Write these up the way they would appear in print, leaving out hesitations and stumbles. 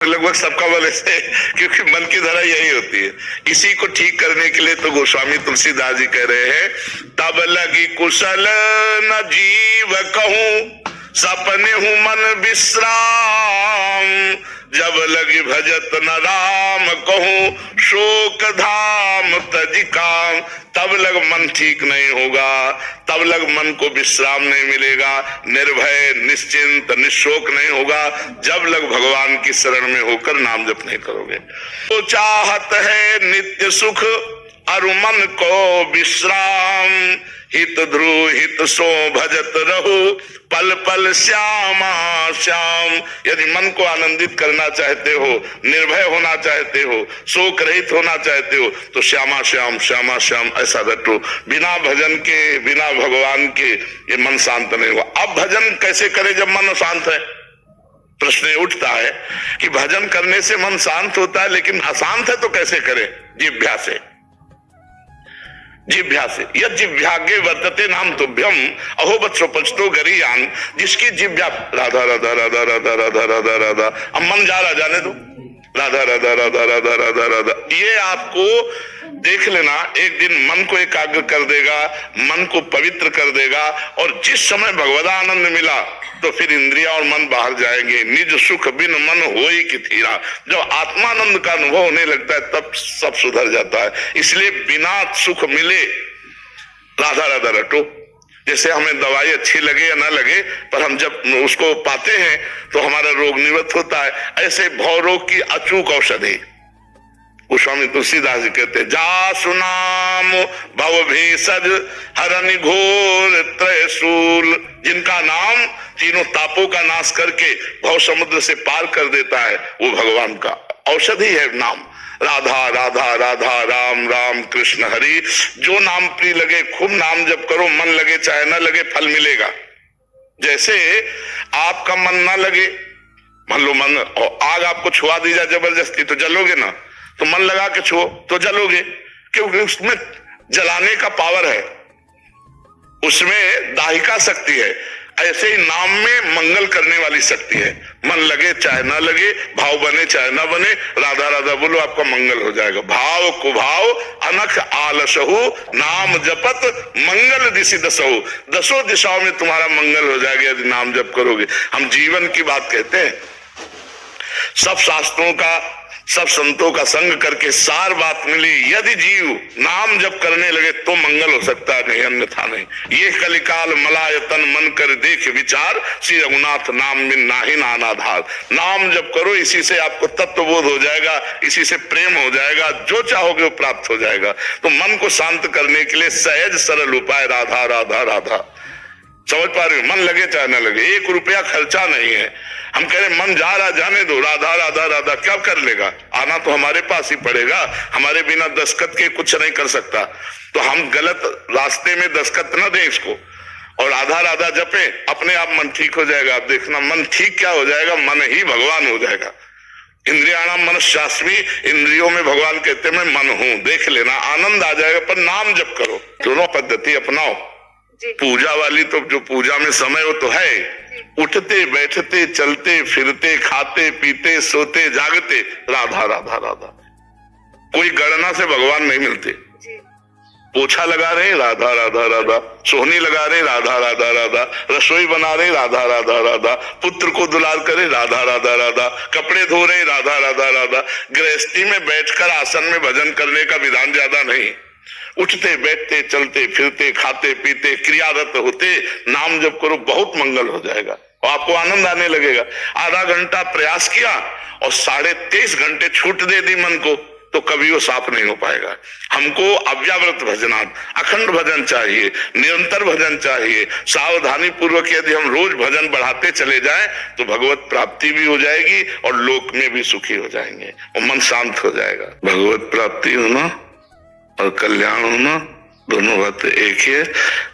लगभग सबका मन ऐसे, क्योंकि मन की धारा यही होती है। इसी को ठीक करने के लिए तो गोस्वामी तुलसीदास जी कह रहे हैं, तब लगी कुशल न जीव कहूं सपने हूं मन विश्राम, जब लगी भजत न राम कहूं शोक धाम तज काम। तब लग मन ठीक नहीं होगा, तब लग मन को विश्राम नहीं मिलेगा, निर्भय निश्चिंत निशोक नहीं होगा, जब लग भगवान की शरण में होकर नाम जप नहीं करोगे। तो चाहत है नित्य सुख अरु मन को विश्राम, हित ध्रुव हित सो भजत रहो पल पल श्यामा श्याम। यदि मन को आनंदित करना चाहते हो, निर्भय होना चाहते हो, शोक रहित होना चाहते हो, तो श्यामा श्याम श्यामा श्याम ऐसा रटो। बिना भजन के, बिना भगवान के ये मन शांत नहीं होगा। अब भजन कैसे करें जब मन शांत है? प्रश्न उठता है कि भजन करने से मन शांत होता है, लेकिन अशांत है तो कैसे करें? जिह्वा से, जिह्वा से। यद जिह्वाग्रे वर्तते नाम तुभ्यम अहो वत्सो पचतो गरीयान। जिसकी जिह्वा राधा राधा राधा राधा राधा राधा राधा, अब मन जा रहा, जाने दो, राधा राधा राधा राधा राधा राधा। ये आपको देख लेना, एक दिन मन को एकाग्र कर देगा, मन को पवित्र कर देगा, और जिस समय भगवदानंद मिला तो फिर इंद्रिया और मन बाहर जाएंगे। निज सुख बिन मन होई कि थीरा। जब आत्मानंद का अनुभव होने लगता है तब सब सुधर जाता है। इसलिए बिना सुख मिले राधा राधा रटो। जैसे हमें दवाई अच्छी लगे या ना लगे, पर हम जब उसको पाते हैं तो हमारा रोग निवृत्त होता है। ऐसे भव रोग की अचूक औषधि गोस्वामी तुलसीदास जी कहते, जा सुनाम भव भेषज हरनि घोर त्रयशूल। जिनका नाम तीनों तापों का नाश करके भव समुद्र से पार कर देता है, वो भगवान का औषधि है नाम। राधा राधा राधा राम राम कृष्ण हरि। जो नाम प्रिय लगे खूब नाम जप करो, मन लगे चाहे न लगे फल मिलेगा। जैसे आपका मन ना लगे, मान लो मन और आग आपको छुआ दी जाए जबरदस्ती, तो जलोगे ना? तो मन लगा के छुओ तो जलोगे, क्योंकि उसमें जलाने का पावर है, उसमें दाहिका शक्ति है। ऐसे ही नाम में मंगल करने वाली शक्ति है। मन लगे चाहे ना लगे, भाव बने चाहे ना बने, राधा राधा बोलो, आपका मंगल हो जाएगा। भाव कुभाव अनख आलसहु नाम जपत मंगल दिशि दसहु। दसों दिशाओं में तुम्हारा मंगल हो जाएगा यदि नाम जप करोगे। हम जीवन की बात कहते हैं, सब शास्त्रों का, सब संतों का संग करके सार बात मिली। यदि जीव नाम जप करने लगे तो मंगल हो सकता है, नहीं अन्यथा नहीं। ये कलिकाल मलायतन मन कर देख विचार, श्री रघुनाथ नाम बिन नाहि नानाधार। नाम जप करो, इसी से आपको तत्वबोध हो जाएगा, इसी से प्रेम हो जाएगा, जो चाहोगे वो प्राप्त हो जाएगा। तो मन को शांत करने के लिए सहज सरल उपाय राधा राधा राधा। समझ पा रहे हो? मन लगे चाहे ना लगे, 1 रुपया खर्चा नहीं है। हम कह रहे मन जा रहा, जाने दो, राधा राधा राधा। क्या कर लेगा? आना तो हमारे पास ही पड़ेगा, हमारे बिना दस्तखत के कुछ नहीं कर सकता। तो हम गलत रास्ते में दस्तखत न दें इसको, और राधा राधा जपे, अपने आप मन ठीक हो जाएगा। आप देखना मन ठीक क्या हो जाएगा, मन ही भगवान हो जाएगा। इंद्रियाणाम मनश्चास्मि, इंद्रियों में भगवान कहते मैं मन हूं, देख लेना, आनंद आ जाएगा। पर नाम जप करो, दोनों पद्धति अपनाओ। पूजा वाली तो जो पूजा में समय वो तो है, उठते बैठते चलते फिरते खाते पीते सोते जागते राधा राधा राधा। कोई गणना से भगवान नहीं मिलते। पोछा लगा रहे राधा राधा राधा, सोहनी लगा रहे राधा राधा राधा, रसोई बना रहे राधा राधा राधा, पुत्र को दुलार करे राधा राधा राधा, कपड़े धो रहे राधा राधा राधा। गृहस्थी में बैठकर आसन में भजन करने का विधान ज्यादा नहीं। उठते बैठते चलते फिरते खाते पीते क्रियारत होते नाम जप करो, बहुत मंगल हो जाएगा और आपको आनंद आने लगेगा। आधा घंटा प्रयास किया और 23.5 घंटे छूट दे दी मन को, तो कभी वो साफ नहीं हो पाएगा। हमको अव्यावृत भजनात्, अखंड भजन चाहिए, निरंतर भजन चाहिए। सावधानी पूर्वक यदि हम रोज भजन बढ़ाते चले जाएं तो भगवत प्राप्ति भी हो जाएगी और लोक में भी सुखी हो जाएंगे और मन शांत हो जाएगा। भगवत प्राप्ति होना और कल्याण होना दोनों बातें एक ही है,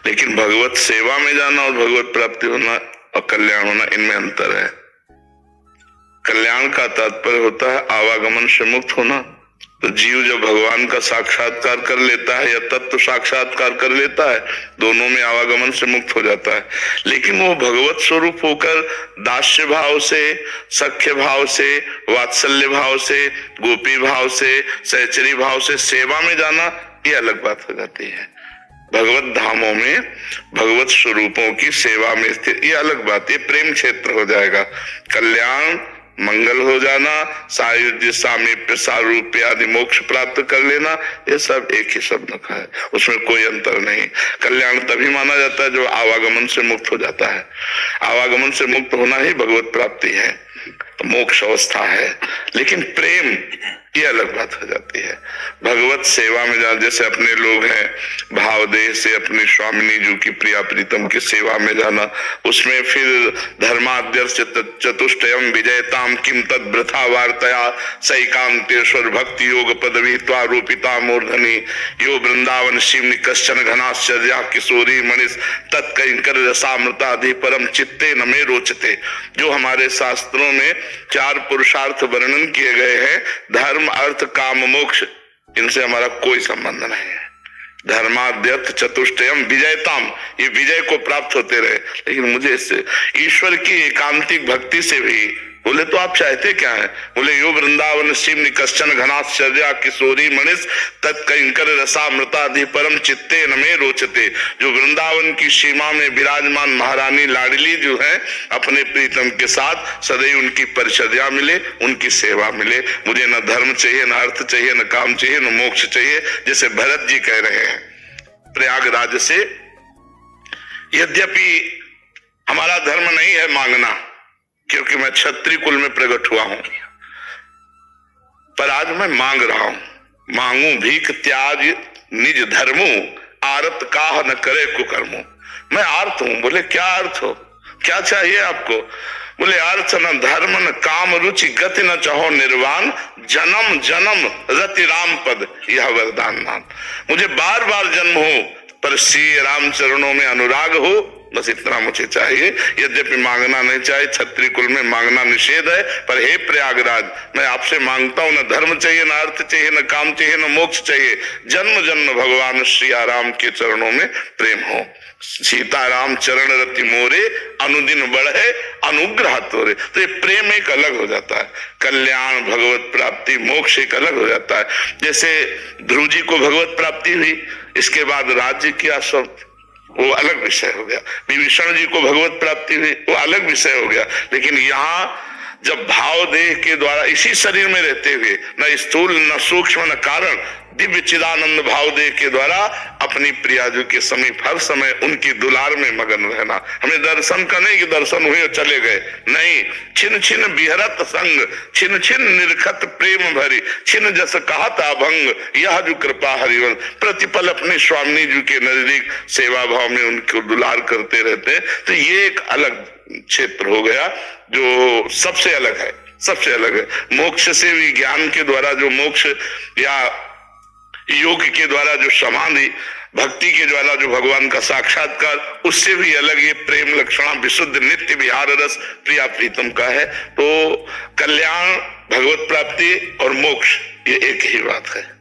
लेकिन भगवत सेवा में जाना और भगवत प्राप्ति होना और कल्याण होना, इनमें अंतर है। कल्याण का तात्पर्य होता है आवागमन से मुक्त होना, तो जीव जब भगवान का साक्षात्कार कर लेता है या तत्व साक्षात्कार कर लेता है, दोनों में आवागमन से मुक्त हो जाता है। लेकिन वो भगवत स्वरूप होकर दास्य भाव से, सख्य भाव से, वात्सल्य भाव से, गोपी भाव से, सहचरी भाव से सेवा में जाना, ये अलग बात हो जाती है। भगवत धामों में भगवत स्वरूपों की सेवा में स्थित, ये अलग बात, ये प्रेम क्षेत्र हो जाएगा। कल्याण, मंगल हो जाना, सायुज्य, सामीप्य, सारूप्य आदि मोक्ष प्राप्त कर लेना, ये सब एक ही शब्द का है, उसमें कोई अंतर नहीं। कल्याण तभी माना जाता है जो आवागमन से मुक्त हो जाता है। आवागमन से मुक्त होना ही भगवत प्राप्ति है, मोक्ष अवस्था है। लेकिन प्रेम, ये अलग बात हो जाती है। भगवत सेवा में जाना, जैसे अपने लोग हैं, भाव देह से अपनी स्वामिनी जी की प्रिया प्रीतम की सेवा में जाना, उसमें फिर धर्माद्यर्थ चतुष्टयम विजयताम किम तद वृथा वार्तया सैकांतेश्वर भक्ति योग पदवी त्वारूपिता मूर्धनि यो वृंदावन शिवनि कश्चन घनाश्चर्या किशोरी मणिस तत्कंकर रसामृताधि परम चित्ते न मे रोचते। जो हमारे शास्त्रों में 4 पुरुषार्थ वर्णन किए गए हैं, धर्म, अर्थ, काम, मोक्ष, इनसे हमारा कोई संबंध नहीं है। धर्माद्यर्थ चतुष्टयम विजयताम, ये विजय को प्राप्त होते रहे, लेकिन मुझे इससे ईश्वर की एकांतिक भक्ति से भी, बोले तो आप चाहते क्या है? बोले यो वृंदावन शिव कश्चन घनाश्चर्या किशोरी मणिस तत्कंकर रसामृताधि परम चित्ते न मे रोचते। जो वृंदावन की सीमा में विराजमान महारानी लाडली जो है, अपने प्रीतम के साथ सदैव उनकी परिचर्या मिले, उनकी सेवा मिले। मुझे न धर्म चाहिए, न अर्थ चाहिए, न काम चाहिए, न मोक्ष चाहिए। जैसे भरत जी कह रहे हैं प्रयागराज से, यद्यपि हमारा धर्म नहीं है मांगना, क्योंकि मैं क्षत्रिय कुल में प्रकट हुआ हूं, पर आज मैं मांग रहा हूं। मांगू भीख त्याज निज धर्मो, आरत काह न करे कुकर्मो। मैं आर्त हूं। बोले क्या अर्थ हो, क्या चाहिए आपको? बोले अर्थ न धर्म न काम रुचि गति न चाहो निर्वाण, जन्म जन्म रति राम पद यह वरदान नाम। मुझे बार बार जन्म हो, पर श्री राम चरणों में अनुराग हो, बस इतना मुझे चाहिए। यद्यपि मांगना नहीं चाहिए, क्षत्रिय कुल में मांगना निषेध है, पर हे प्रयागराज, मैं आपसे मांगता हूं, न धर्म चाहिए, न अर्थ चाहिए, न काम चाहिए, न मोक्ष चाहिए, जन्म जन्म भगवान श्री राम के चरणों में प्रेम हो। सीताराम चरण रति मोरे, अनुदिन बढ़े अनुग्रह तोरे। तो ये प्रेम एक अलग हो जाता है, कल्याण, भगवत प्राप्ति, मोक्ष एक अलग हो जाता है। जैसे ध्रुव जी को भगवत प्राप्ति हुई, इसके बाद राज्य किया, सब वो अलग विषय हो गया। विभीषण जी को भगवत प्राप्ति हुई, वो अलग विषय हो गया। लेकिन यहाँ जब भाव देह के द्वारा इसी शरीर में रहते हुए, न स्थूल न सूक्ष्म न कारण, दिव्य चिदानंद भाव देह के द्वारा अपनी प्रियाजू के समीप हर समय उनकी दुलार में मगन रहना। हमें दर्शन का नहीं कि दर्शन हुए और चले गए, नहीं, छिन छिन बिहरत संग, छिन छिन निरखत प्रेम भरी, छिन जस कहत अभंग, यह जो कृपा हरिवल। प्रतिपल अपने स्वामी जी के नजदीक सेवा भाव में उनको दुलार करते रहते। तो ये एक अलग क्षेत्र हो गया जो सबसे अलग है, सबसे अलग है। मोक्ष से भी, ज्ञान के द्वारा जो मोक्ष या योग के द्वारा जो समाधि, भक्ति के द्वारा जो भगवान का साक्षात्कार, उससे भी अलग ये प्रेम लक्षणा विशुद्ध नित्य विहार रस प्रिया प्रीतम का है। तो कल्याण, भगवत प्राप्ति और मोक्ष, ये एक ही बात है।